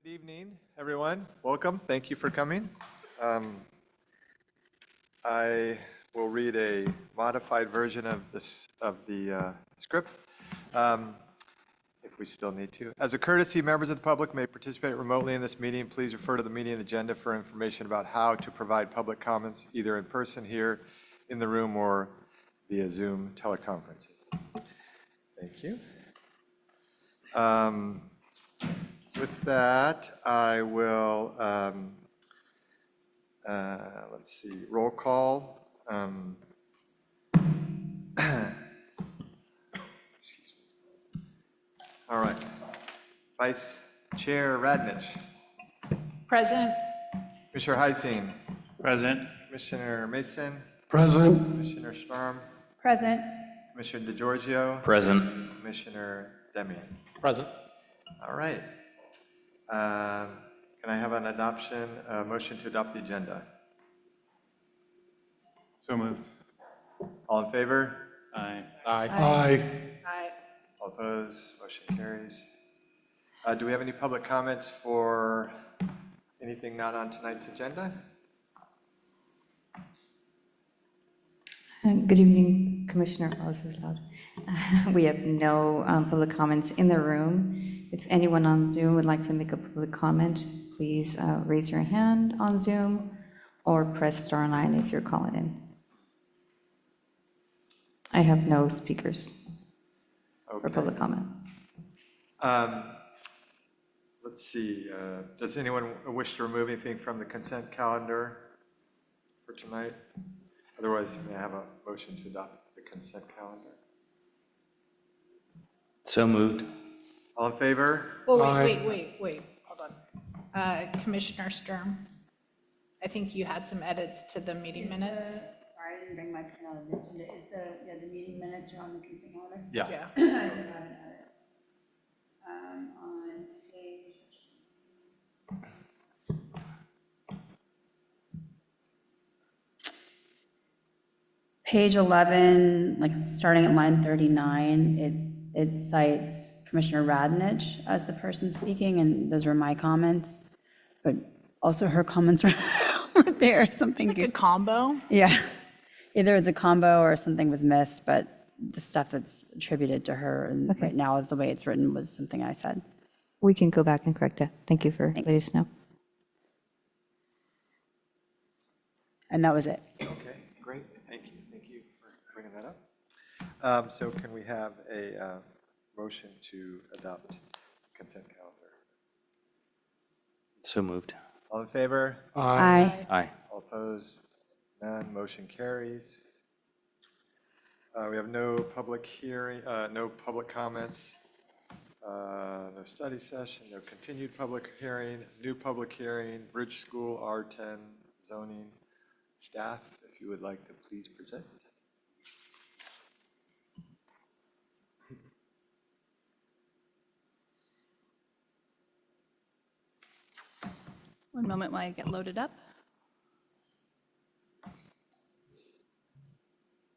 Good evening, everyone. Welcome. Thank you for coming. I will read a modified version of the script, if we still need to. As a courtesy, members of the public may participate remotely in this meeting. Please refer to the meeting agenda for information about how to provide public comments, either in person here in the room or via Zoom teleconferencing. Thank you. With that, I will, let's see, roll call. Excuse me. All right. Vice Chair Radnich. Present. Commissioner Heising. Present. Commissioner Mason. Present. Commissioner Sturm. Present. Commissioner DeGiorgio. Present. Commissioner Demian. Present. All right. Can I have an adoption, motion to adopt the agenda? So moved. All in favor? Aye. Aye. Aye. All opposed? Motion carries. Do we have any public comments for anything not on tonight's agenda? Good evening, Commissioner. Oh, this is loud. We have no public comments in the room. If anyone on Zoom would like to make a public comment, please raise your hand on Zoom or press *9 if you're calling in. I have no speakers for Okay. public comment. Let's see, does anyone wish to remove anything from the consent calendar for tonight? Otherwise, may I have a motion to adopt the consent calendar? So moved. All in favor? Well, Aye. wait, hold on. Commissioner Sturm, I think you had some edits to the meeting minutes. Sorry, I didn't bring my pen out of the agenda. Is the meeting minutes are on the consent calendar? Yeah. Yeah. I did have an edit. On page 11, like starting at line 39, it cites Commissioner Radnich as the person speaking, and those are my comments. But also her comments were there, something Like a good. combo. Yeah, either it's a combo or something was missed, but the stuff that's attributed to her and Okay. right now is the way it's written was something I said. We can go back and correct that. Thank you for letting us know. And that was it. Okay, great, thank you for bringing that up. So can we have a motion to adopt consent calendar? So moved. All in favor? Aye. Aye. All opposed? None, motion carries. We have no public hearing, no public comments, no study session, no continued public hearing, new public hearing, Bridge School R10 zoning. Staff, if you would like to please present. One moment while I get loaded up.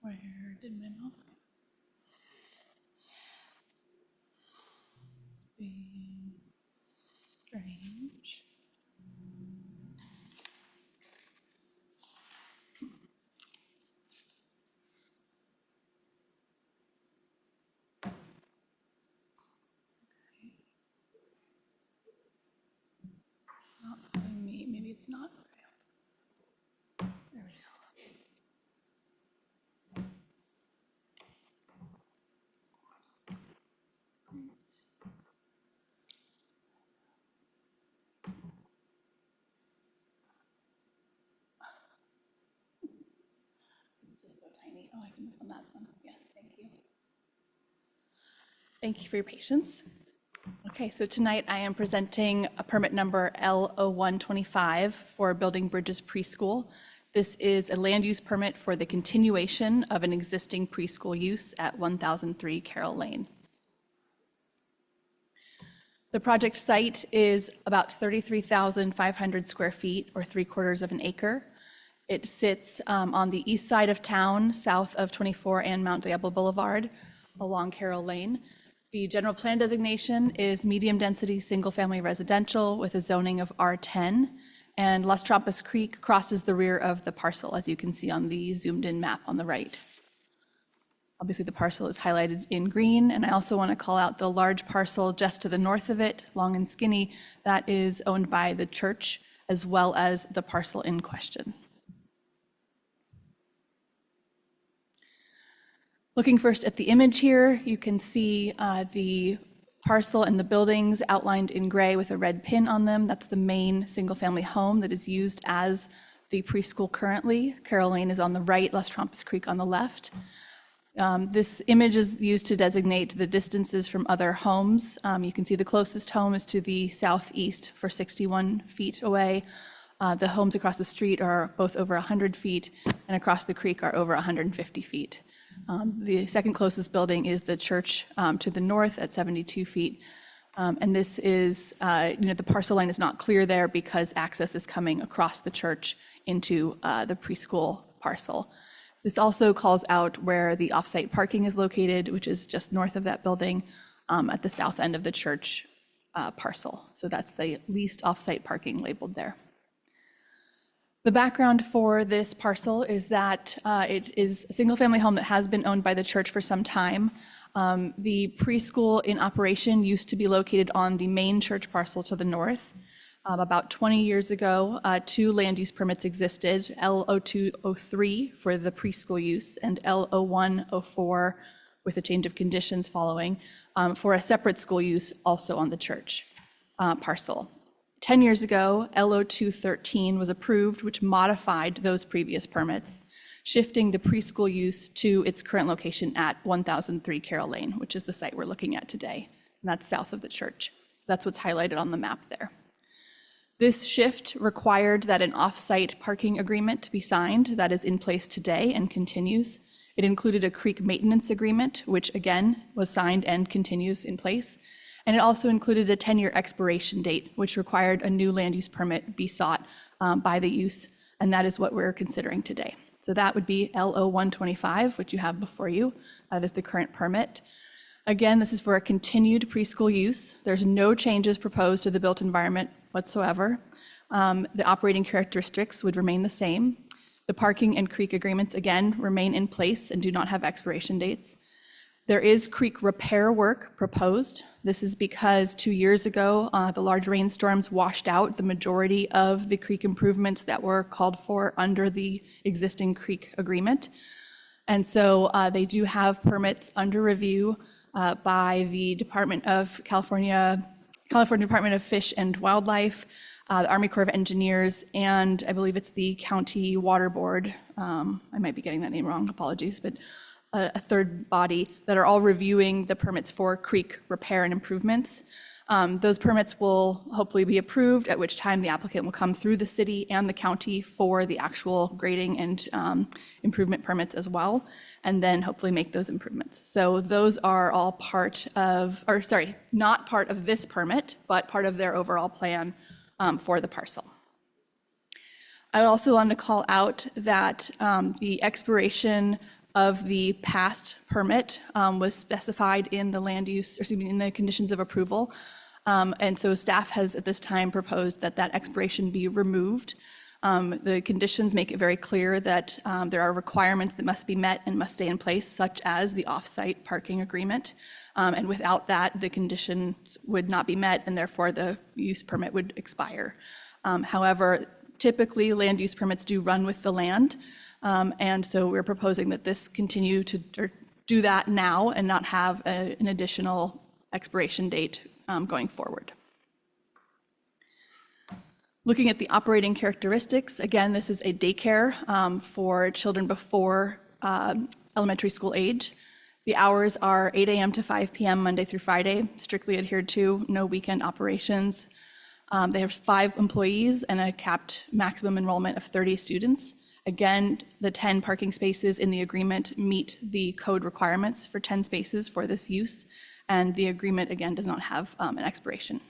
Where did my mouse go? It's being strange. Not telling me, maybe it's not. There we go. It's just so tiny. Oh, I can move on that one. Yes, thank you. Thank you for your patience. Okay, so tonight I am presenting a permit number L0125 for Building Bridges Preschool. This is a land use permit for the continuation of an existing preschool use at 1003 Carroll Lane. The project site is about 33,500 square feet, or 3/4 of an acre. It sits on the east side of town, south of 24 and Mount Diablo Boulevard, along Carroll Lane. The general plan designation is medium-density, single-family residential with a zoning of R10, and Las Trampas Creek crosses the rear of the parcel, as you can see on the zoomed-in map on the right. Obviously, the parcel is highlighted in green, and I also want to call out the large parcel just to the north of it, long and skinny, that is owned by the church, as well as the parcel in question. Looking first at the image here, you can see the parcel and the buildings outlined in gray with a red pin on them. That's the main single-family home that is used as the preschool currently. Carroll Lane is on the right, Las Trampas Creek on the left. This image is used to designate the distances from other homes. You can see the closest home is to the southeast for 61 feet away. The homes across the street are both over 100 feet, and across the creek are over 150 feet. The second closest building is the church to the north at 72 feet. And this is, the parcel line is not clear there because access is coming across the church into the preschool parcel. This also calls out where the off-site parking is located, which is just north of that building at the south end of the church parcel. So that's the least off-site parking labeled there. The background for this parcel is that it is a single-family home that has been owned by the church for some time. The preschool in operation used to be located on the main church parcel to the north. About 20 years ago, 2 land use permits existed, L0203 for the preschool use and L0104 with a change of conditions following for a separate school use also on the church parcel. 10 years ago, LO213 was approved, which modified those previous permits, shifting the preschool use to its current location at 1003 Carroll Lane, which is the site we're looking at today. And that's south of the church. So that's what's highlighted on the map there. This shift required that an off-site parking agreement to be signed that is in place today and continues. It included a creek maintenance agreement, which again was signed and continues in place. And it also included a 10-year expiration date, which required a new land use permit be sought by the use, and that is what we're considering today. So that would be LO125, which you have before you. That is the current permit. Again, this is for a continued preschool use. There's no changes proposed to the built environment whatsoever. The operating characteristics would remain the same. The parking and creek agreements, again, remain in place and do not have expiration dates. There is creek repair work proposed. This is because 2 years ago, the large rainstorms washed out the majority of the creek improvements that were called for under the existing creek agreement. And so they do have permits under review by the California Department of Fish and Wildlife, the Army Corps of Engineers, and I believe it's the County Water Board. I might be getting that name wrong, apologies, but a third body that are all reviewing the permits for creek repair and improvements. Those permits will hopefully be approved, at which time the applicant will come through the city and the county for the actual grading and improvement permits as well, and then hopefully make those improvements. So those are all not part of this permit, but part of their overall plan for the parcel. I also want to call out that the expiration of the past permit was specified in the in the conditions of approval. And so staff has at this time proposed that that expiration be removed. The conditions make it very clear that there are requirements that must be met and must stay in place, such as the off-site parking agreement. And without that, the conditions would not be met, and therefore the use permit would expire. However, typically land use permits do run with the land. And so we're proposing that this continue to do that now and not have an additional expiration date going forward. Looking at the operating characteristics, again, this is a daycare for children before elementary school age. The hours are 8 a.m. to 5 p.m. Monday through Friday, strictly adhered to, no weekend operations. They have 5 employees and a capped maximum enrollment of 30 students. Again, the 10 parking spaces in the agreement meet the code requirements for 10 spaces for this use, and the agreement, again, does not have an expiration.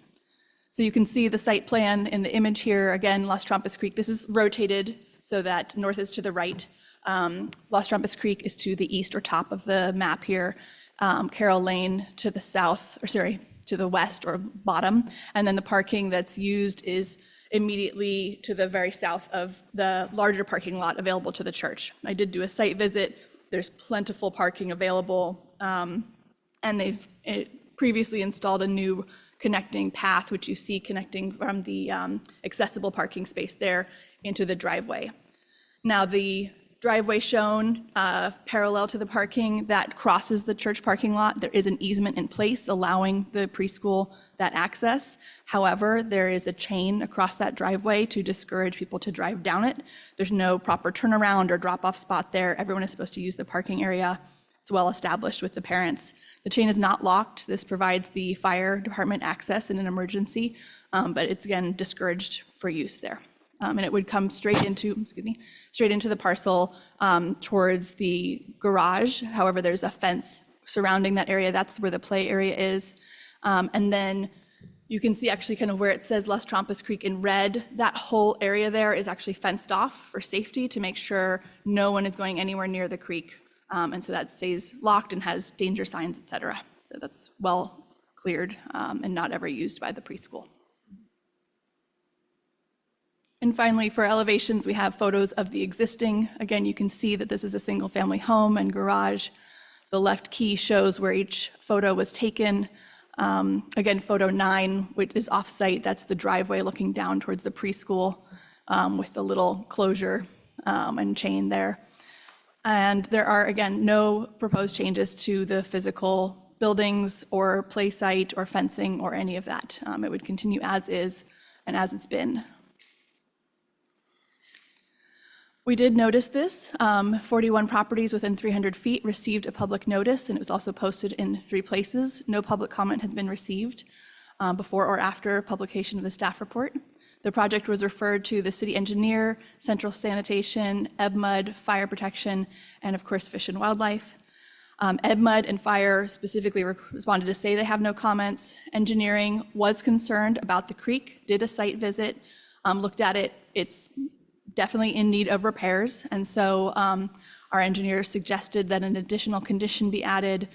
So you can see the site plan in the image here. Again, Las Trampas Creek, this is rotated so that north is to the right. Las Trampas Creek is to the east or top of the map here. Carroll Lane to the south, or sorry, to the west or bottom. And then the parking that's used is immediately to the very south of the larger parking lot available to the church. I did do a site visit. There's plentiful parking available. And they've previously installed a new connecting path, which you see connecting from the accessible parking space there into the driveway. Now, the driveway shown parallel to the parking that crosses the church parking lot, there is an easement in place allowing the preschool that access. However, there is a chain across that driveway to discourage people to drive down it. There's no proper turnaround or drop-off spot there. Everyone is supposed to use the parking area. It's well established with the parents. The chain is not locked. This provides the fire department access in an emergency, but it's again discouraged for use there. And it would come straight into the parcel towards the garage. However, there's a fence surrounding that area. That's where the play area is. And then you can see actually kind of where it says Las Trampas Creek in red, that whole area there is actually fenced off for safety to make sure no one is going anywhere near the creek. And so that stays locked and has danger signs, et cetera. So that's well cleared and not ever used by the preschool. And finally, for elevations, we have photos of the existing. Again, you can see that this is a single-family home and garage. The left key shows where each photo was taken. Again, photo 9, which is off-site, that's the driveway looking down towards the preschool with the little closure and chain there. And there are, again, no proposed changes to the physical buildings or play site or fencing or any of that. It would continue as is and as it's been. We did notice this. 41 properties within 300 feet received a public notice, and it was also posted in 3 places. No public comment has been received before or after publication of the staff report. The project was referred to the city engineer, central sanitation, EBMUD, fire protection, and of course, Fish and Wildlife. EBMUD and fire specifically responded to say they have no comments. Engineering was concerned about the creek, did a site visit, looked at it. It's definitely in need of repairs. And so our engineer suggested that an additional condition be added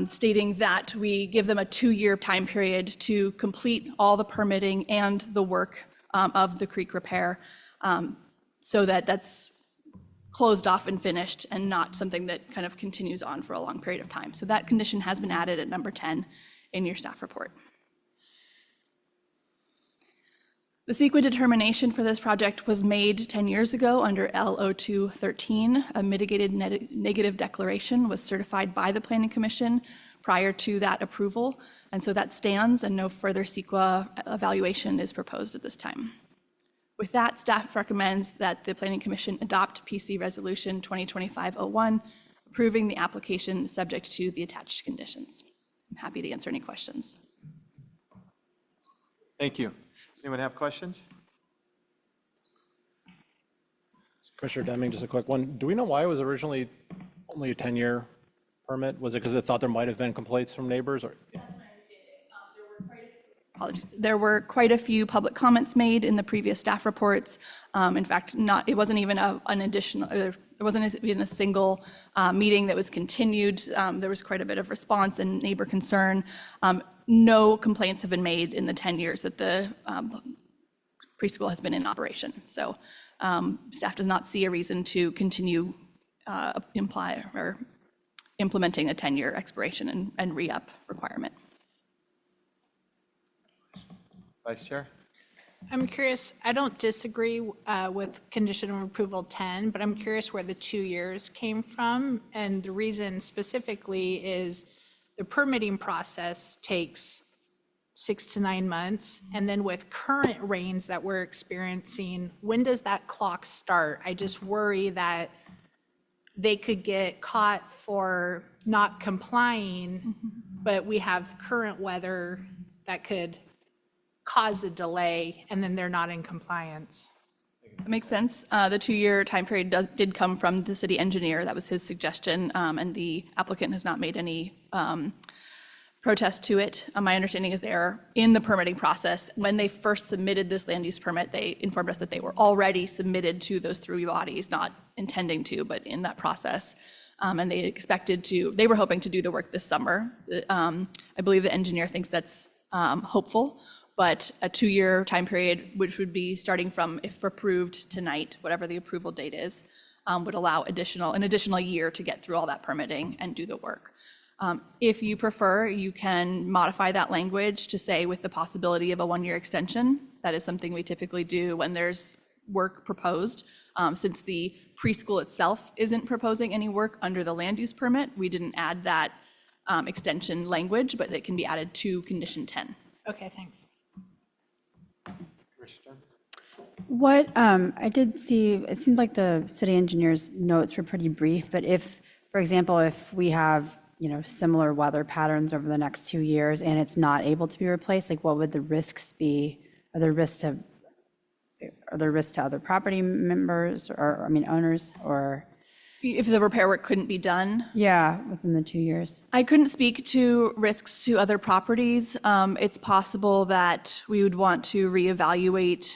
stating that we give them a 2-year time period to complete all the permitting and the work of the creek repair so that that's closed off and finished and not something that kind of continues on for a long period of time. So that condition has been added at number 10 in your staff report. The CEQA determination for this project was made 10 years ago under L0213. A mitigated negative declaration was certified by the Planning Commission prior to that approval. And so that stands and no further CEQA evaluation is proposed at this time. With that, staff recommends that the Planning Commission adopt PC Resolution 2025-01, approving the application subject to the attached conditions. I'm happy to answer any questions. Thank you. Anyone have questions? Commissioner Deming, just a quick one. Do we know why it was originally only a 10-year permit? Was it because it thought there might have been complaints from neighbors? Or Apologies. There were quite a few public comments made in the previous staff reports. In fact, it wasn't even an additional, there wasn't even a single meeting that was continued. There was quite a bit of response and neighbor concern. No complaints have been made in the 10 years that the preschool has been in operation. So staff does not see a reason to continue implementing a 10-year expiration and re-up requirement. Vice Chair? I'm curious, I don't disagree with condition of approval 10, but I'm curious where the 2 years came from. And the reason specifically is the permitting process takes 6 to 9 months. And then with current rains that we're experiencing, when does that clock start? I just worry that they could get caught for not complying, but we have current weather that could cause a delay, and then they're not in compliance. That makes sense. The 2-year time period did come from the city engineer. That was his suggestion, and the applicant has not made any protest to it. My understanding is they are in the permitting process. When they first submitted this land use permit, they informed us that they were already submitted to those 3 bodies, not intending to, but in that process. And they were hoping to do the work this summer. I believe the engineer thinks that's hopeful, but a 2-year time period, which would be starting from, if approved tonight, whatever the approval date is, would allow an additional year to get through all that permitting and do the work. If you prefer, you can modify that language to say with the possibility of a 1-year extension. That is something we typically do when there's work proposed. Since the preschool itself isn't proposing any work under the land use permit, we didn't add that extension language, but it can be added to condition 10. Okay, thanks. Commissioner Stern? What, I did see, it seemed like the city engineer's notes were pretty brief, but if, for example, if we have, similar weather patterns over the next 2 years and it's not able to be replaced, like what would the risks be? Are there risks to other property members or, owners or? If the repair work couldn't be done, Yeah, within the 2 years. I couldn't speak to risks to other properties. It's possible that we would want to reevaluate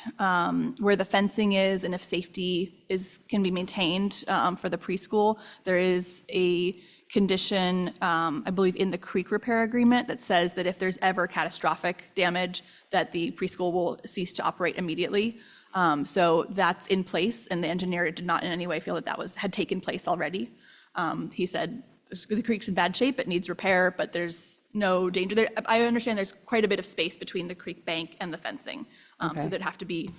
where the fencing is and if safety can be maintained for the preschool. There is a condition, I believe, in the creek repair agreement that says that if there's ever catastrophic damage, that the preschool will cease to operate immediately. So that's in place, and the engineer did not in any way feel that had taken place already. He said, the creek's in bad shape, it needs repair, but there's no danger there. I understand there's quite a bit of space between the creek bank and the fencing. So Okay. there'd have to be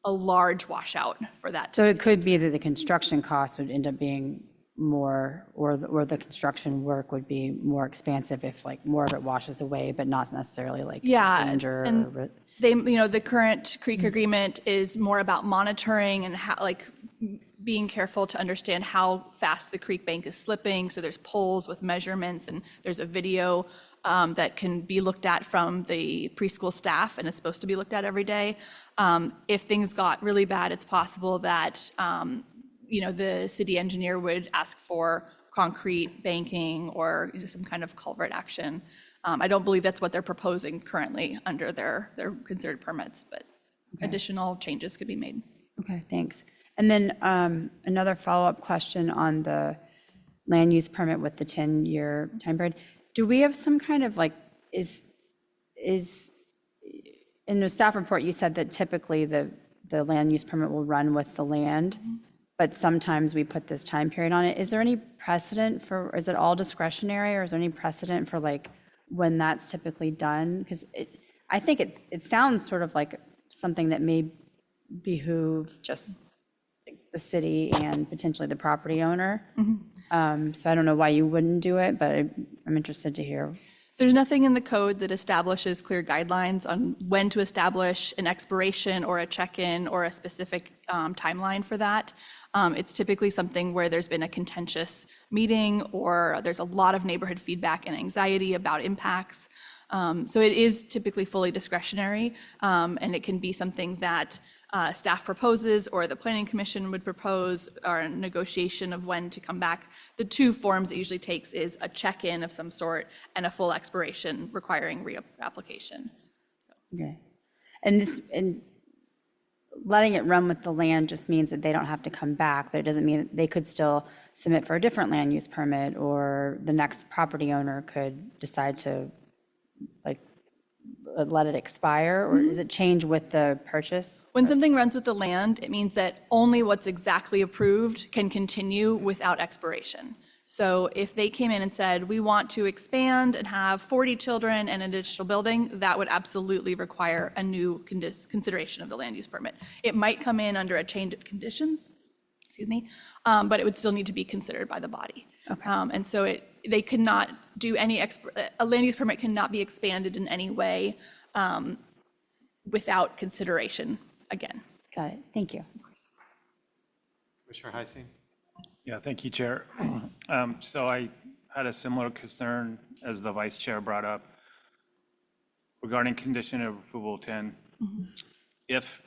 a large washout for that. So it could be that the construction costs would end up being more, or the construction work would be more expansive if like more of it washes away, but not necessarily like Yeah, danger. and the current creek agreement is more about monitoring and how, being careful to understand how fast the creek bank is slipping. So there's poles with measurements, and there's a video that can be looked at from the preschool staff and is supposed to be looked at every day. If things got really bad, it's possible that the city engineer would ask for concrete banking or some kind of culvert action. I don't believe that's what they're proposing currently under their considered permits, but additional changes could be made. Okay, thanks. And then another follow-up question on the land use permit with the 10-year time period. Do we have some kind of is in the staff report, you said that typically the land use permit will run with the land, but sometimes we put this time period on it. Is there any precedent for, is it all discretionary, or is there any precedent for when that's typically done? Because I think it sounds sort of like something that may behoove just the city and potentially the property owner. So I don't know why you wouldn't do it, but I'm interested to hear. There's nothing in the code that establishes clear guidelines on when to establish an expiration or a check-in or a specific timeline for that. It's typically something where there's been a contentious meeting or there's a lot of neighborhood feedback and anxiety about impacts. So it is typically fully discretionary, and it can be something that staff proposes or the planning commission would propose, or a negotiation of when to come back. The two forms it usually takes is a check-in of some sort and a full expiration requiring reapplication. Okay. And letting it run with the land just means that they don't have to come back, but it doesn't mean that they could still submit for a different land use permit, or the next property owner could decide to let it expire, or does it change with the purchase? When something runs with the land, it means that only what's exactly approved can continue without expiration. So if they came in and said, we want to expand and have 40 children and an additional building, that would absolutely require a new consideration of the land use permit. It might come in under a change of conditions, but it would still need to be considered by the body. Okay. And so they could not do any, a land use permit cannot be expanded in any way without consideration again. Got it. Thank you. Commissioner Heising? Yeah, thank you, Chair. So I had a similar concern as the Vice Chair brought up regarding condition of approval 10. If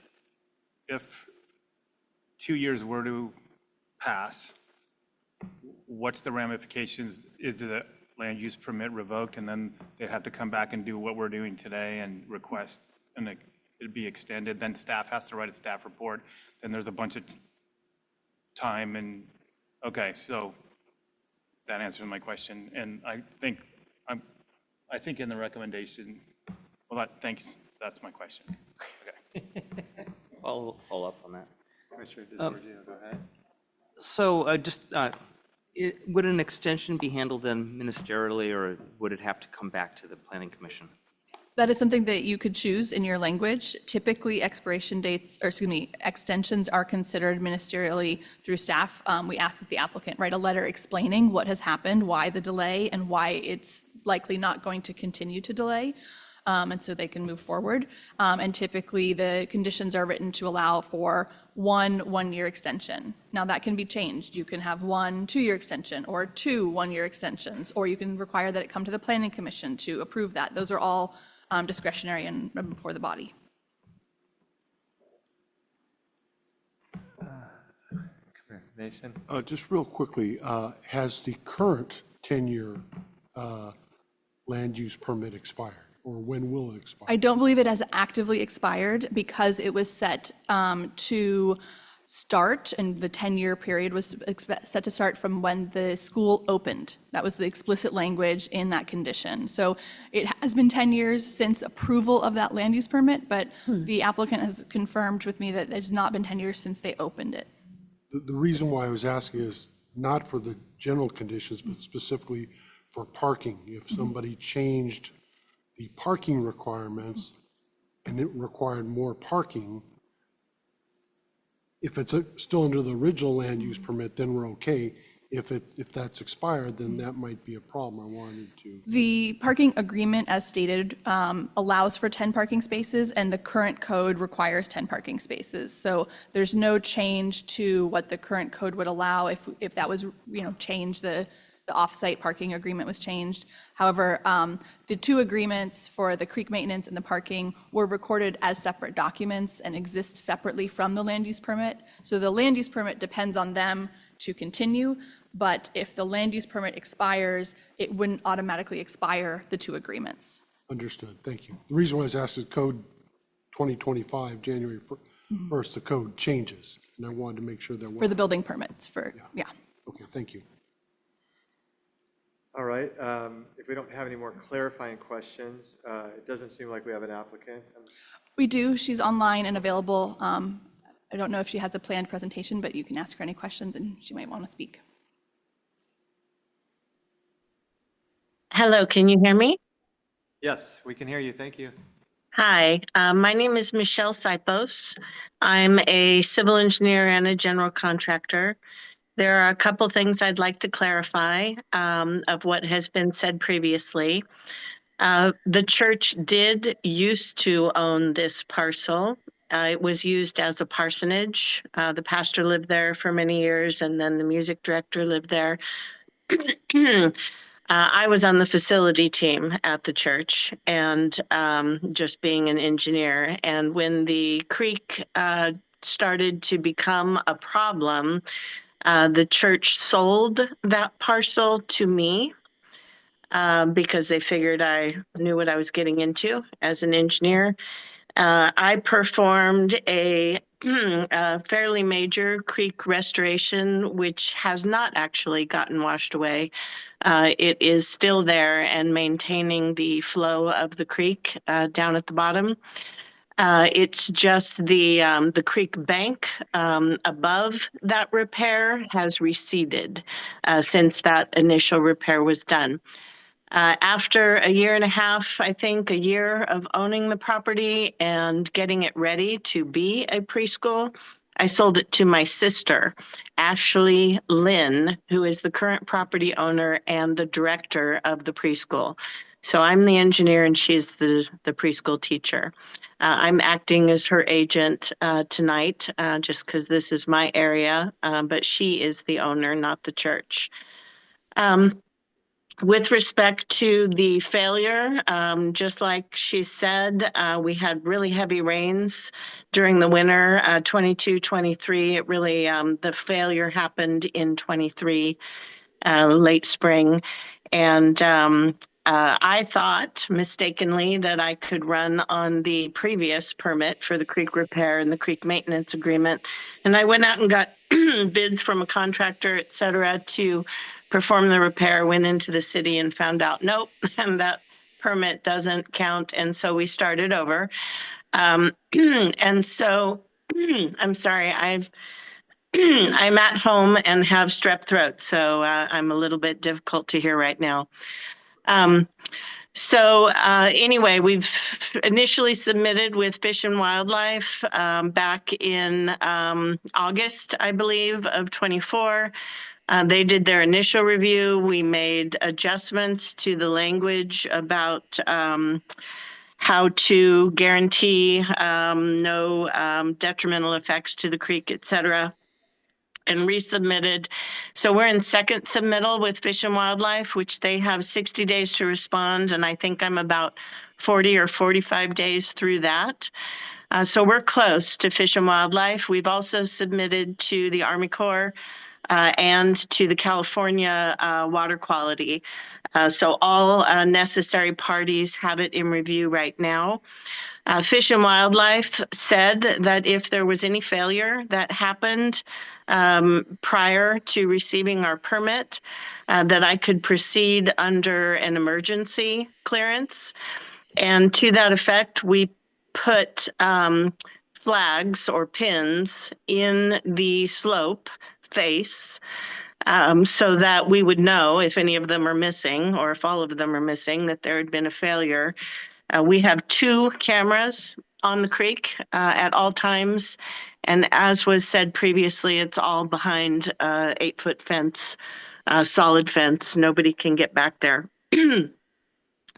2 years were to pass, what's the ramifications? Is the land use permit revoked, and then they'd have to come back and do what we're doing today and request, and it'd be extended? Then staff has to write a staff report. Then there's a bunch of time, and okay, so that answers my question. And I think in the recommendation, thanks, that's my question. Okay. I'll follow up on that. Commissioner DeGiorgio, go ahead. So would an extension be handled then ministerially, or would it have to come back to the planning commission? That is something that you could choose in your language. Typically, extensions are considered ministerially through staff. We ask that the applicant write a letter explaining what has happened, why the delay, and why it's likely not going to continue to delay, and so they can move forward. And typically, the conditions are written to allow for one-year extension. Now, that can be changed. You can have 1 2-year extension, or 2 1-year extensions, or you can require that it come to the planning commission to approve that. Those are all discretionary and before the body. Mason? Just real quickly, has the current 10-year land use permit expired, or when will it expire? I don't believe it has actively expired because it was set to start, and the 10-year period was set to start from when the school opened. That was the explicit language in that condition. So it has been 10 years since approval of that land use permit, but the applicant has confirmed with me that it's not been 10 years since they opened it. The reason why I was asking is not for the general conditions, but specifically for parking. If somebody changed the parking requirements and it required more parking, if it's still under the original land use permit, then we're okay. If that's expired, then that might be a problem. I wanted to. The parking agreement, as stated, allows for 10 parking spaces, and the current code requires 10 parking spaces. So there's no change to what the current code would allow if that was, changed, the off-site parking agreement was changed. However, the 2 agreements for the creek maintenance and the parking were recorded as separate documents and exist separately from the land use permit. So the land use permit depends on them to continue, but if the land use permit expires, it wouldn't automatically expire the 2 agreements. Understood. Thank you. The reason why I was asking code 2025, January 1st, the code changes, and I wanted to make sure that. For the building permits, yeah. Okay, thank you. All right, if we don't have any more clarifying questions, it doesn't seem like we have an applicant. We do. She's online and available. I don't know if she has a planned presentation, but you can ask her any questions and she might want to speak. Hello, can you hear me? Yes, we can hear you. Thank you. Hi, my name is Michelle Sipos. I'm a civil engineer and a general contractor. There are a couple things I'd like to clarify of what has been said previously. The church did used to own this parcel. It was used as a parsonage. The pastor lived there for many years, and then the music director lived there. I was on the facility team at the church, and just being an engineer. And when the creek started to become a problem, the church sold that parcel to me because they figured I knew what I was getting into as an engineer. I performed a fairly major creek restoration, which has not actually gotten washed away. It is still there and maintaining the flow of the creek down at the bottom. It's just the creek bank above that repair has receded since that initial repair was done. After a year and a half, I think a year of owning the property and getting it ready to be a preschool, I sold it to my sister, Ashley Lynn, who is the current property owner and the director of the preschool. So I'm the engineer and she's the preschool teacher. I'm acting as her agent tonight, just because this is my area, but she is the owner, not the church. With respect to the failure, just like she said, we had really heavy rains during the winter, 22, 23. It really, the failure happened in 23, late spring. And I thought mistakenly that I could run on the previous permit for the creek repair and the creek maintenance agreement. And I went out and got bids from a contractor, et cetera, to performed the repair, went into the city and found out, nope, and that permit doesn't count. And so we started over. And so, I'm sorry, I'm at home and have strep throat, so I'm a little bit difficult to hear right now. Anyway, we've initially submitted with Fish and Wildlife back in August, I believe, of 24. They did their initial review. We made adjustments to the language about how to guarantee no detrimental effects to the creek, et cetera, and resubmitted. So we're in second submittal with Fish and Wildlife, which they have 60 days to respond. And I think I'm about 40 or 45 days through that. So we're close to Fish and Wildlife. We've also submitted to the Army Corps and to the California Water Quality. So all necessary parties have it in review right now. Fish and Wildlife said that if there was any failure that happened prior to receiving our permit, that I could proceed under an emergency clearance. And to that effect, we put flags or pins in the slope face so that we would know if any of them are missing or if all of them are missing, that there had been a failure. We have 2 cameras on the creek at all times. And as was said previously, it's all behind 8-foot fence, solid fence. Nobody can get back there.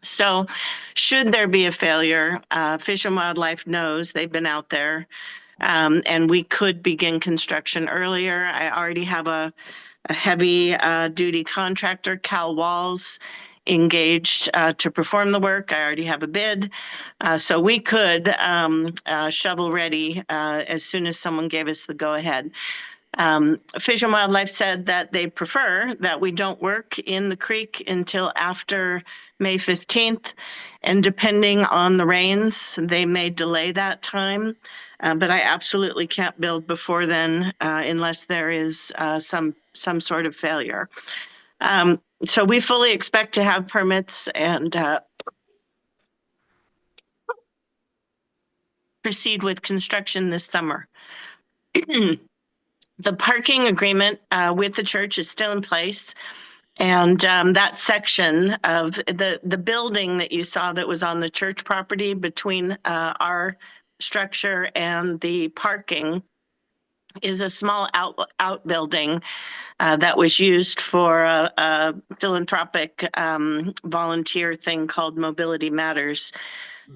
So should there be a failure, Fish and Wildlife knows, they've been out there, and we could begin construction earlier. I already have a heavy duty contractor, Cal Walls, engaged to perform the work. I already have a bid. So we could shovel ready as soon as someone gave us the go ahead. Fish and Wildlife said that they prefer that we don't work in the creek until after May 15th. And depending on the rains, they may delay that time. But I absolutely can't build before then unless there is some sort of failure. So we fully expect to have permits and proceed with construction this summer. The parking agreement with the church is still in place. And that section of the building that you saw that was on the church property between our structure and the parking is a small outbuilding that was used for a philanthropic volunteer thing called Mobility Matters.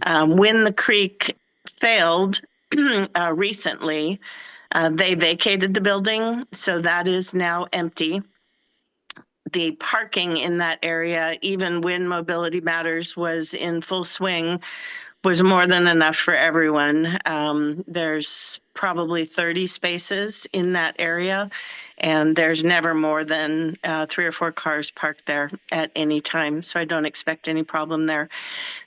When the creek failed recently, they vacated the building, so that is now empty. The parking in that area, even when Mobility Matters was in full swing, was more than enough for everyone. There's probably 30 spaces in that area, and there's never more than 3 or 4 cars parked there at any time, so I don't expect any problem there.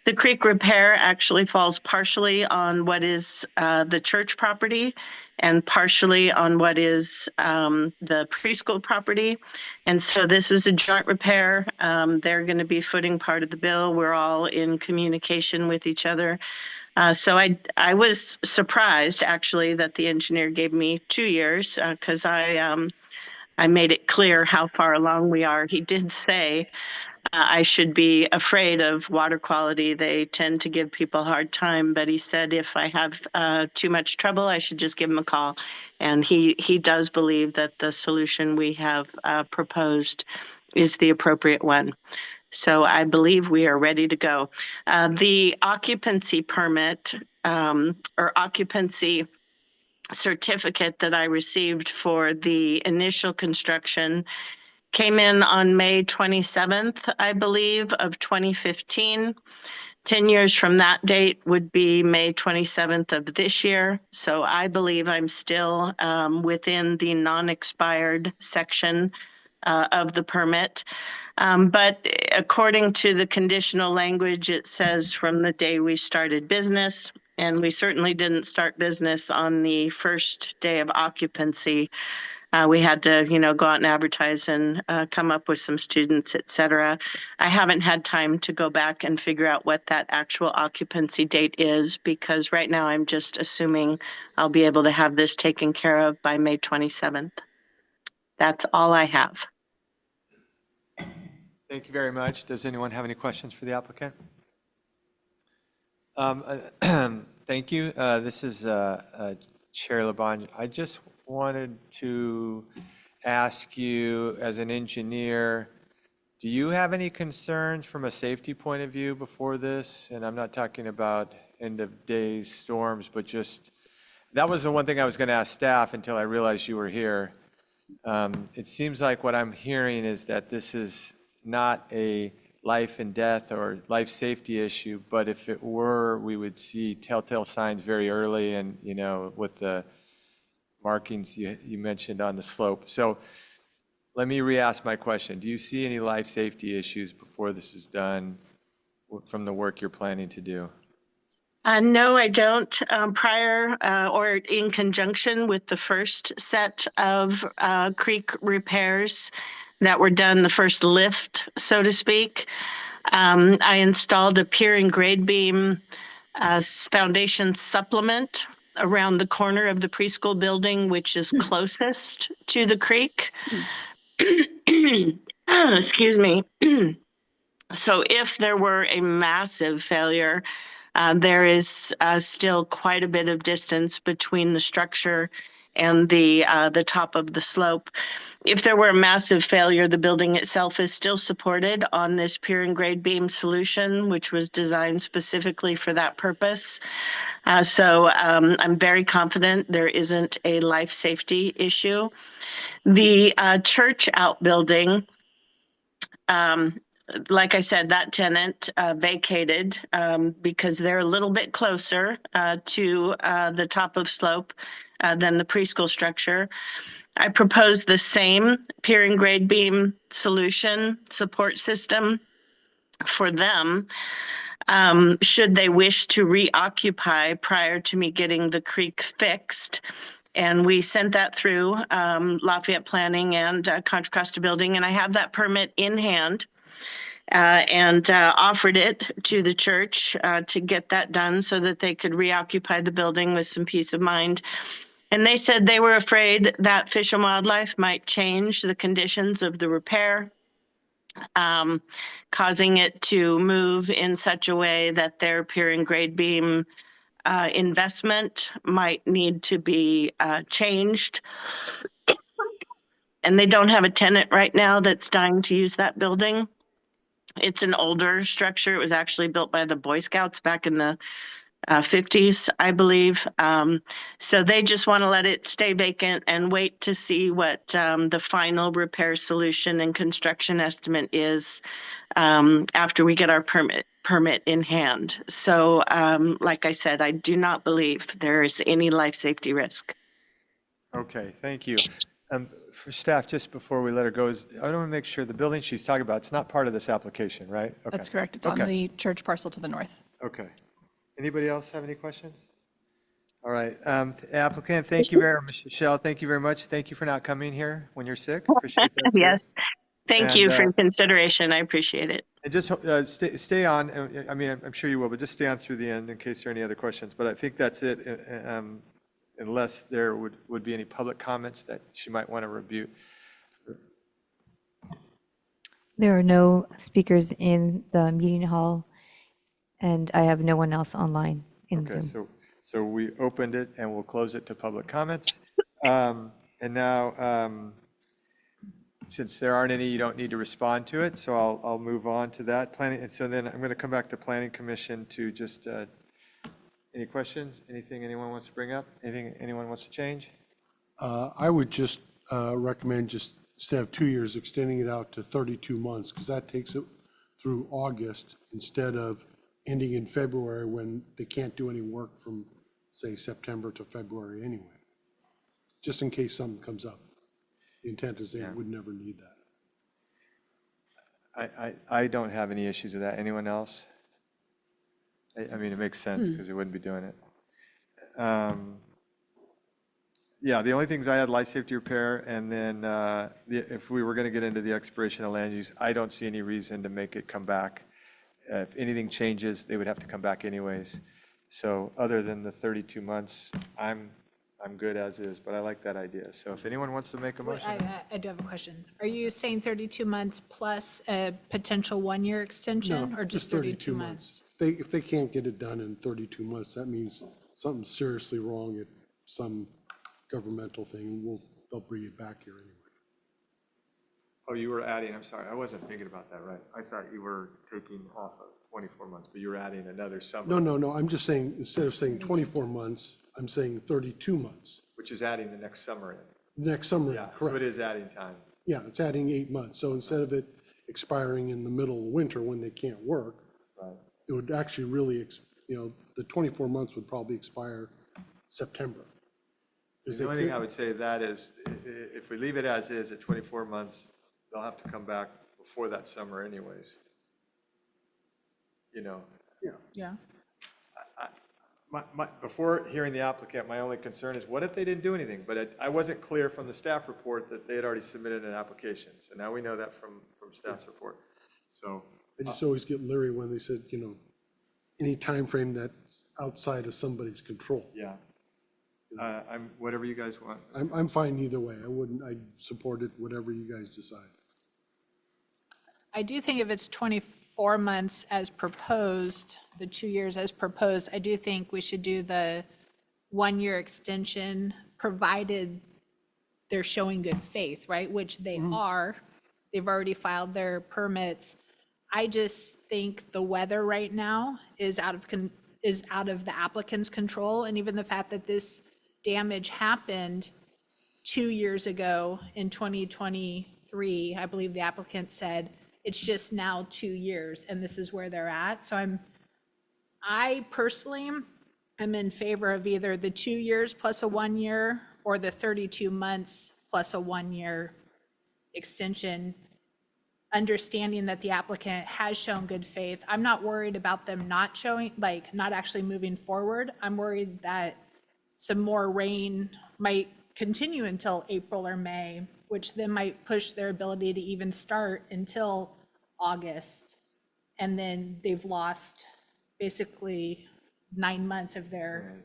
The creek repair actually falls partially on what is the church property and partially on what is the preschool property. And so this is a joint repair. They're going to be footing part of the bill. We're all in communication with each other. So I was surprised, actually, that the engineer gave me 2 years because I made it clear how far along we are. He did say I should be afraid of water quality. They tend to give people a hard time, but he said if I have too much trouble, I should just give him a call. And he does believe that the solution we have proposed is the appropriate one. So I believe we are ready to go. The occupancy permit or occupancy certificate that I received for the initial construction came in on May 27th, I believe, of 2015. 10 years from that date would be May 27th of this year. So I believe I'm still within the non-expired section of the permit. But according to the conditional language, it says from the day we started business, and we certainly didn't start business on the first day of occupancy. We had to, go out and advertise and come up with some students, et cetera. I haven't had time to go back and figure out what that actual occupancy date is because right now I'm just assuming I'll be able to have this taken care of by May 27th. That's all I have. Thank you very much. Does anyone have any questions for the applicant? Thank you. This is Chair Labange. I just wanted to ask you, as an engineer, do you have any concerns from a safety point of view before this? And I'm not talking about end-of-day storms, but just, that was the one thing I was going to ask staff until I realized you were here. It seems like what I'm hearing is that this is not a life and death or life safety issue, but if it were, we would see telltale signs very early and, with the markings you mentioned on the slope. So let me re-ask my question. Do you see any life safety issues before this is done from the work you're planning to do? No, I don't. Prior or in conjunction with the first set of creek repairs that were done, the first lift, so to speak, I installed a pier and grade beam foundation supplement around the corner of the preschool building, which is closest to the creek. Excuse me. So if there were a massive failure, there is still quite a bit of distance between the structure and the top of the slope. If there were a massive failure, the building itself is still supported on this pier and grade beam solution, which was designed specifically for that purpose. So I'm very confident there isn't a life safety issue. The church outbuilding, like I said, that tenant vacated because they're a little bit closer to the top of slope than the preschool structure. I proposed the same pier and grade beam solution support system for them should they wish to reoccupy prior to me getting the creek fixed. And we sent that through Lafayette Planning and Contra Costa Building, and I have that permit in hand. And offered it to the church to get that done so that they could reoccupy the building with some peace of mind. And they said they were afraid that Fish and Wildlife might change the conditions of the repair, causing it to move in such a way that their pier and grade beam investment might need to be changed. And they don't have a tenant right now that's dying to use that building. It's an older structure. It was actually built by the Boy Scouts back in the 50s, I believe. So they just want to let it stay vacant and wait to see what the final repair solution and construction estimate is after we get our permit in hand. So like I said, I do not believe there is any life safety risk. Okay, thank you. For staff, just before we let her go, I want to make sure the building she's talking about, it's not part of this application, right? Okay. That's correct. It's on Okay. the church parcel to the north. Okay. Anybody else have any questions? All right. Applicant, thank you very much. Michelle, thank you very much. Thank you for not coming here when you're sick. Appreciate that. too. Yes. Thank And, you for your consideration. I appreciate it. And just stay on, I mean, I'm sure you will, but just stay on through the end in case there are any other questions. But I think that's it, unless there would be any public comments that she might want to review. There are no speakers in the meeting hall, and I have no one else online in Okay, Zoom. so we opened it and we'll close it to public comments. And now, since there aren't any, you don't need to respond to it, so I'll move on to that. Planning, and so then I'm going to come back to Planning Commission to just, any questions? Anything anyone wants to bring up? Anything anyone wants to change? I would just recommend just, instead of 2 years, extending it out to 32 months, because that takes it through August instead of ending in February when they can't do any work from, say, September to February anyway, just in case something comes up. The intent is they would never need that. I don't have any issues with that. Anyone else? I mean, it makes sense because they wouldn't be doing it. yeah, the only things I had, life safety repair, and then if we were going to get into the expiration of land use, I don't see any reason to make it come back. If anything changes, they would have to come back anyways. So other than the 32 months, I'm good as is, but I like that idea. So if anyone wants to make a Wait, motion. I do have a question. Are you saying 32 months plus a potential one-year extension, No, or just 32 months? If they can't get it done in 32 months, that means something's seriously wrong at some governmental thing, and they'll bring it back here anyway. Oh, you were adding, I'm sorry, I wasn't thinking about that, right? I thought you were taking off of 24 months, but you were adding another summer. No, I'm just saying, instead of saying 24 months, I'm saying 32 months. Which is adding the next summer in. Next summer, Yeah, so it correct. is adding time. Yeah, it's adding 8 months. So instead of it expiring in the middle of winter when they can't work, Right. it would actually really, the 24 months would probably expire September. The only thing I would say that is, if we leave it as is at 24 months, they'll have to come back before that summer anyways. You know, Yeah. before hearing the applicant, my only concern is what if they didn't do anything? But I wasn't clear from the staff report that they had already submitted an application. So now we know that from staff's report. So, I just always get leery when they said, any time frame that's outside of somebody's control. yeah. Whatever you guys want. I'm fine either way. I'd support it, whatever you guys decide. I do think if it's 24 months as proposed, the 2 years as proposed, I do think we should do the one-year extension, provided they're showing good faith, right? Which they are. They've already filed their permits. I just think the weather right now is out of the applicant's control, and even the fact that this damage happened 2 years ago in 2023, I believe the applicant said, it's just now 2 years, and this is where they're at. So I personally am in favor of either the 2 years plus a 1 year, or the 32 months plus a 1 year extension, understanding that the applicant has shown good faith. I'm not worried about them not showing, not actually moving forward. I'm worried that some more rain might continue until April or May, which then might push their ability to even start until August. And then they've lost basically 9 months of their,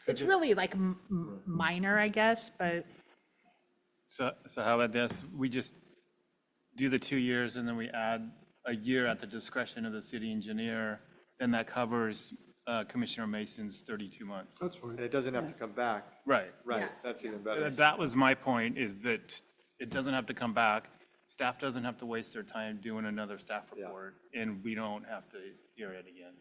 it's really like minor, I guess, but So how about this? We just do the 2 years and then we add a year at the discretion of the city engineer. Then that covers Commissioner Mason's 32 months. That's fine. And it doesn't have to come back. Right. Right, that's even better. That was my point, is that it doesn't have to come back. Staff doesn't have to waste their time doing another staff Yeah. report, and we don't have to hear it again.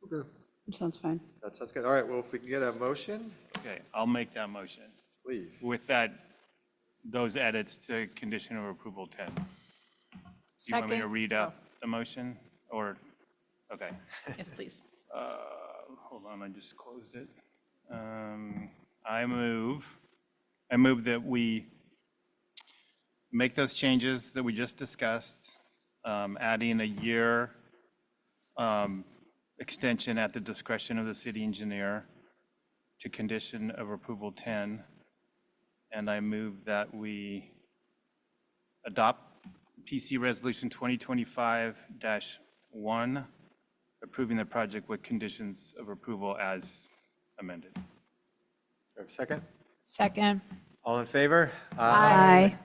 Okay. Sounds fine. That sounds good. All right, well, if we can get a motion, Okay, I'll make that motion please. with those edits to condition of approval 10. Do you want me to second. read out the motion, or, okay. Yes, please. Hold on, I just closed it. I move that we make those changes that we just discussed, adding a year extension at the discretion of the city engineer to condition of approval 10. And I move that we adopt PC Resolution 2025-1, approving the project with conditions of approval as amended. Do we have a second? Second. All in favor? Aye.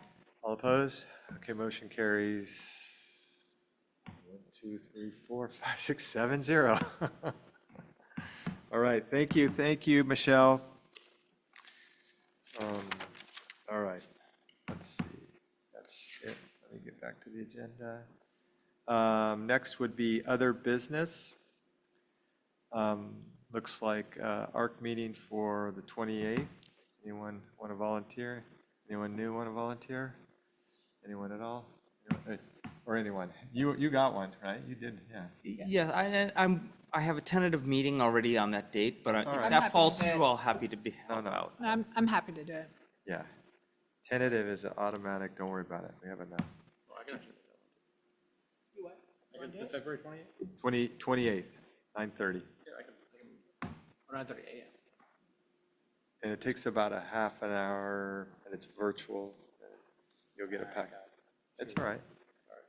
All opposed? Okay, motion carries 1, 2, 3, 4, 5, 6, 7, 0. All right, thank you, Michelle. All right, let's see, that's it. Let me get back to the agenda. Next would be other business. Looks like ARC meeting for the 28th. Anyone want to volunteer? Anyone new want to volunteer? Anyone at all? Or anyone? You got one, right? You did, yeah. Yeah, I have a tentative meeting already on that date, but if all right. I'm that happy falls to do it. through, I'll happy to be help no. out. I'm happy to do it. Yeah. Tentative is an automatic, don't worry about it. We have enough. The February 28th? 28th, 9:30. Or 9:30 a.m. and it takes about a half an hour, and it's virtual. You'll get a pack. It's all right.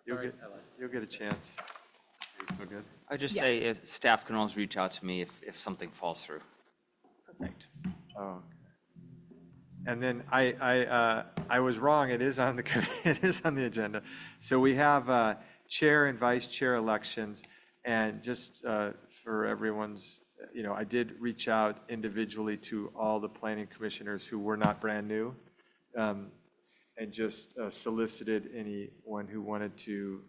You'll get a chance. You're so good. I'd just say if staff can always reach out to me if something falls through. Perfect. Oh. And then I was wrong, it is on the, it is on the agenda. So we have chair and vice chair elections, and just for everyone's, I did reach out individually to all the planning commissioners who were not brand new, and just solicited anyone who wanted to.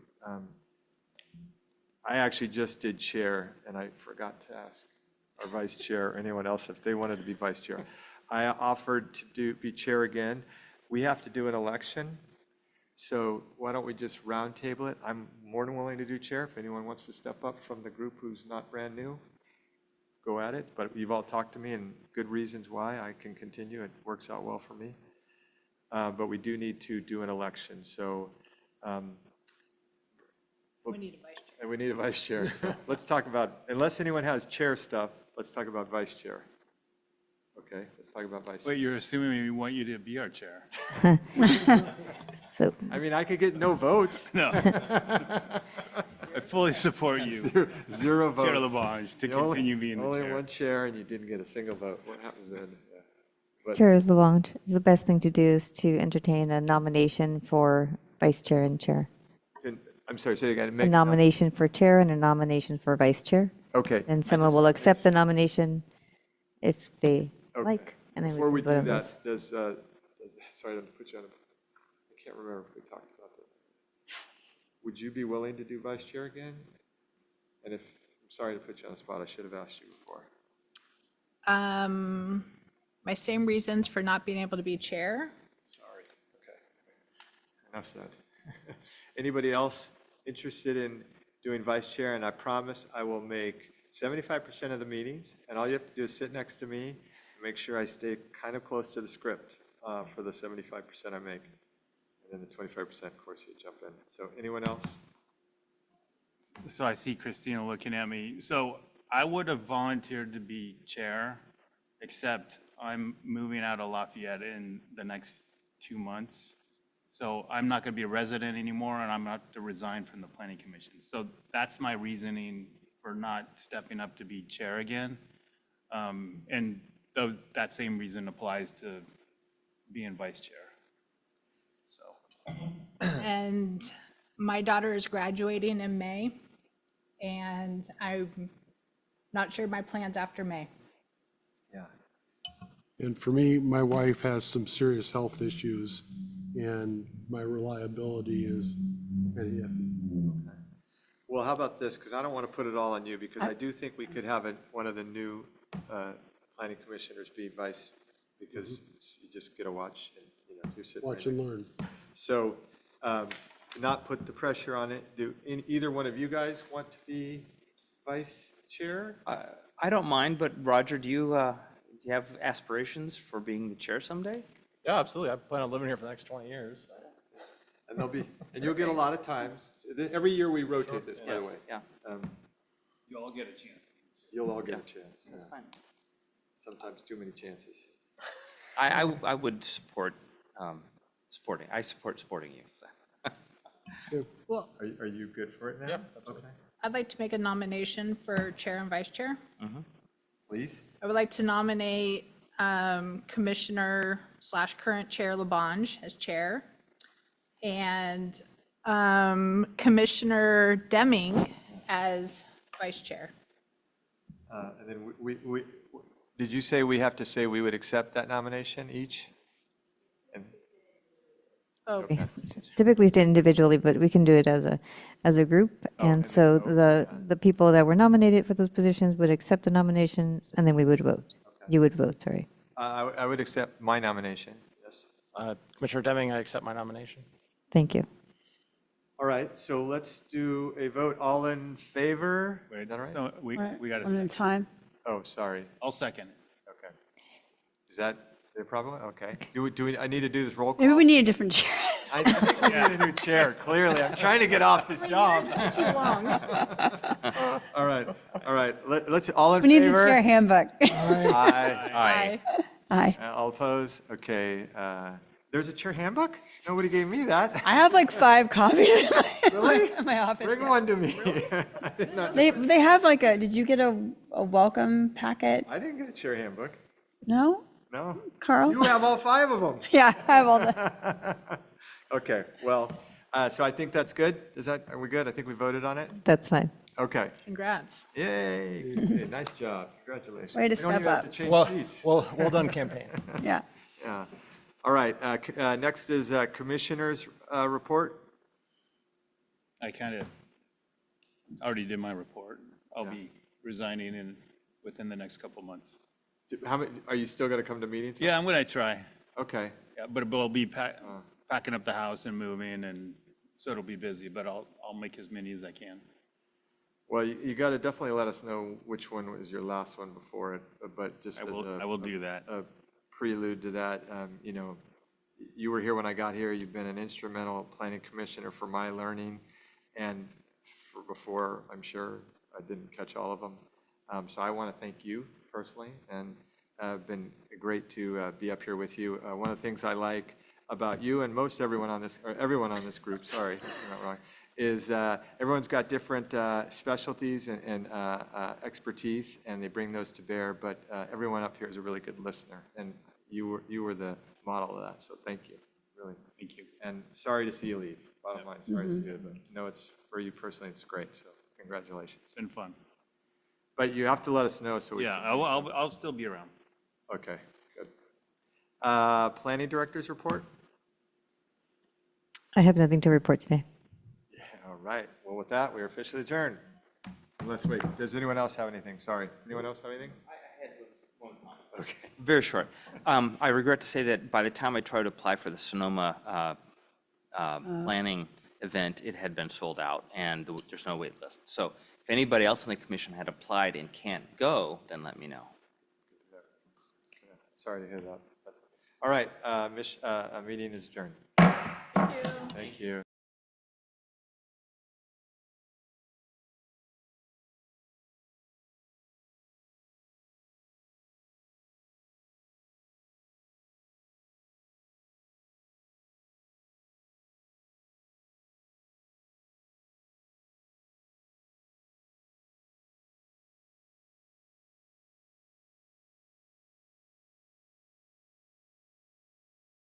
I actually just did chair, and I forgot to ask our vice chair or anyone else if they wanted to be vice chair. I offered to be chair again. We have to do an election, so why don't we just round table it? I'm more than willing to do chair. If anyone wants to step up from the group who's not brand new, go at it. But you've all talked to me and good reasons why I can continue. It works out well for me. But we do need to do an election, so. We need a vice chair. And we need a vice chair. So let's talk about, unless anyone has chair stuff, let's talk about vice chair. Okay, let's talk about vice chair. Wait, you're assuming we want you to be our chair? So I mean, I could get no votes. No. I fully support you, Zero votes. Chair Labange, to The only- continue being the Only chair. one chair and you didn't get a single vote. What happens then? Yeah. But- Chair Labange, the best thing to do is to entertain a nomination for vice chair and chair. I'm sorry, say it again. A Make- nomination for chair and a nomination for vice chair. Okay. Then someone will accept the nomination if they Okay. like. And then Before we can vote do on those. that, sorry to put you on, I can't remember if we talked about that. Would you be willing to do vice chair again? And if, I'm sorry to put you on the spot, I should have asked you before. My same reasons for not being able to be chair. Sorry, okay. Enough said. Anybody else interested in doing vice chair? And I promise I will make 75% of the meetings, and all you have to do is sit next to me and make sure I stay kind of close to the script for the 75% I make. And then the 25%, of course, you jump in. So anyone else? So I see Christina looking at me. So I would have volunteered to be chair, except I'm moving out of Lafayette in the next 2 months. So I'm not going to be a resident anymore, and I'm not to resign from the planning commission. So that's my reasoning for not stepping up to be chair again. And that same reason applies to being vice chair. So. And my daughter is graduating in May, and I'm not sure my plans after May. Yeah. And for me, my wife has some serious health issues, and my reliability is kind of iffy. Well, how about this? Because I don't want to put it all on you, because I do think we could have one of the new planning commissioners be vice, because you just get to watch and, you're sitting right Watch and next- learn. So, to not put the pressure on it, do either one of you guys want to be vice chair? I don't mind, but Roger, do you have aspirations for being the chair someday? Yeah, absolutely. I plan on living here for the next 20 years. And you'll get a lot of times. Every year we rotate this, by the way. Yeah, You all get a chance. You'll all get a chance. that's fine. Sometimes too many chances. I would support supporting you. So. Well, Are you good for it now? Yeah, absolutely. I'd like to make a nomination for chair and vice chair. Please? I would like to nominate Commissioner/current Chair Labange as chair, and Commissioner Deming as vice chair. And then did you say we have to say we would accept that nomination each? And Oh, Typically it's individually, but we can do it as a group. And so the people that were nominated for those positions would accept the nominations, and then we would vote. You would vote, sorry. I would accept my nomination, yes. Commissioner Deming, I accept my nomination. Thank you. All right, so let's do a vote. All in favor? Is Wait, that all right? so we got a One at a second. time. Oh, sorry. I'll second it. Okay. Is that the problem? Okay. I need to do this roll call? Maybe we need a different chair. I think we need a new chair, clearly. I'm trying to get off this job. too long. All right, let's, all in We favor? need the chair handbook. Aye. Aye. Aye. All opposed? Okay. There's a chair handbook? Nobody gave me that. I have like 5 copies Really? in my office. Bring yeah. one to me. I did not- They have like did you get a welcome packet? I didn't get a chair handbook. No? No? Carl? You have all 5 of them. Yeah, I have all the, Okay, well, so I think that's good. Are we good? I think we voted on it? That's fine. Okay. Congrats. Yay. Okay, nice job. Congratulations. Way to We don't step even have up. to change Well, seats. well done, campaign. yeah. Yeah. All right, next is Commissioner's report. I kind of already did my report. I'll be resigning within the next couple months. How many, are you still going to come to meetings? Yeah, I'm going to try. Okay, Yeah, but we'll be packing up the house and moving, and so it'll be busy, but I'll make as many as I can. well, you got to definitely let us know which one was your last one before it, but just I as will do that. a prelude to that, you know, you were here when I got here, you've been an instrumental planning commissioner for my learning, and for before, I'm sure, I didn't catch all of them. So I want to thank you personally, and been great to be up here with you. One of the things I like about you and most everyone on this, or everyone on this group, sorry, I'm not wrong, is everyone's got different specialties and expertise, and they bring those to bear, but everyone up here is a really good listener, and you were the model of that, so thank you, really. Thank you. And sorry to see you leave, bottom line, sorry to see you, but no, it's, for you personally, it's great, so congratulations. It's been fun. But you have to let us know so we Yeah, can. I'll still be around. Okay, good. Planning Director's report? I have nothing to report today. All right, well, with that, we are officially adjourned. Unless, wait, does anyone else have anything? Sorry, anyone else have anything? I had one comment. Okay. Very short. I regret to say that by the time I tried to apply for the Sonoma planning event, it had been sold out, and there's no wait list. So if anybody else on the commission had applied and can't go, then let me know. Sorry to hear that. All right, meeting is adjourned. Thank you.